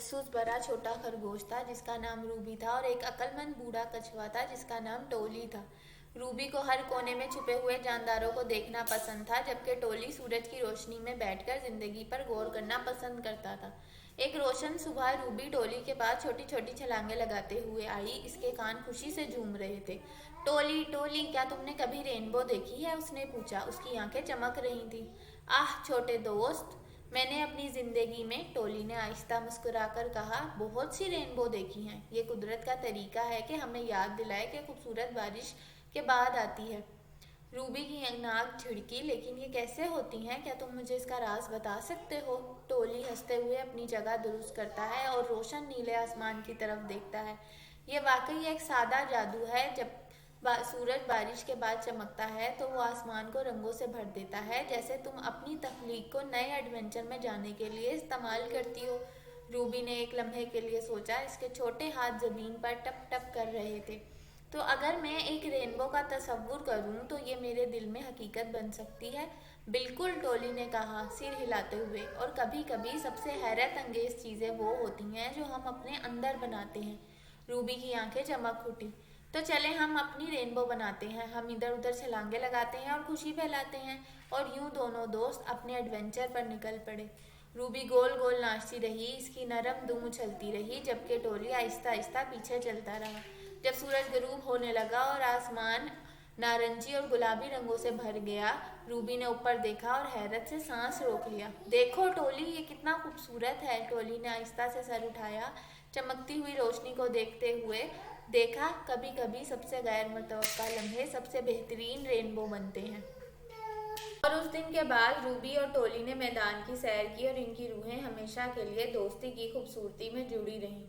तजस्सुस भरा छोटा खरगोश था जिसका नाम रूबी था, और एक अक्लमंद बूढ़ा कछुआ था जिसका नाम टोली था। रूबी को हर कोने में छुपे हुए जानदारों को देखना पसंद था, जबकि टोली सूरज की रोशनी में बैठकर जिंदगी पर गौर करना पसंद करता था। एक रोशन सुबह रूबी टोली के पास छोटी छोटी छलांगे लगाते हुए आई। इसके कान खुशी से झूम रहे थे। टोली टोली, क्या तुमने कभी रेनबो देखी है? उसने पूछा। उसकी आंखें चमक रही थी। आह छोटे दोस्त, मैंने अपनी जिंदगी में, टोली ने आहिस्ता मुस्कुराकर कहा, बहुत सी रेनबो देखी हैं। ये कुदरत का तरीका है कि हमें याद दिलाए कि खूबसूरत बारिश के बाद आती है। रूबी की नाक झिड़की। लेकिन ये कैसे होती हैं? क्या तुम मुझे इसका राज बता सकते हो? टोली हंसते हुए अपनी जगह दुरुस्त करता है और रोशन नीले आसमान की तरफ देखता है। ये वाकई एक सादा जादू है। जब सूरज बारिश के बाद चमकता है तो वो आसमान को रंगों से भर देता है, जैसे तुम अपनी तख्लीक को नए एडवेंचर में जाने के लिए इस्तेमाल करती हो। रूबी ने एक लम्हे के लिए सोचा। इसके छोटे हाथ जमीन पर टप टप कर रहे थे। तो अगर मैं एक रेनबो का तस्वुर करूं तो ये मेरे दिल में हकीकत बन सकती है। बिल्कुल, टोली ने कहा सिर हिलाते हुए। और कभी कभी सबसे हैरत अंगेज चीज़ें वो होती हैं जो हम अपने अंदर बनाते हैं। रूबी की आंखें चमक उठी। तो चले हम अपनी रेनबो बनाते हैं। हम इधर उधर छलांगे लगाते हैं और खुशी फैलाते हैं। और यूं दोनों दोस्त अपने एडवेंचर पर निकल पड़े। रूबी गोल गोल नाचती रही, इसकी नरम दुम उछलती रही, जबकि टोली आहिस्ता आहिस्ता पीछे चलता रहा। जब सूरज गरूब होने लगा और आसमान नारंगी और गुलाबी रंगों से भर गया, रूबी ने ऊपर देखा और हैरत से सांस रोक लिया। देखो टोली, ये कितना खूबसूरत है। टोली ने आहिस्ता से सर उठाया, चमकती हुई रोशनी को देखते हुए। देखा, कभी कभी सबसे गैर मुतवक्का लम्हे सबसे बेहतरीन रेनबो बनते हैं। और उस दिन के बाद रूबी और टोली ने मैदान की सैर की और इनकी रूहें हमेशा के लिए दोस्ती की खूबसूरती में जुड़ी रहीं।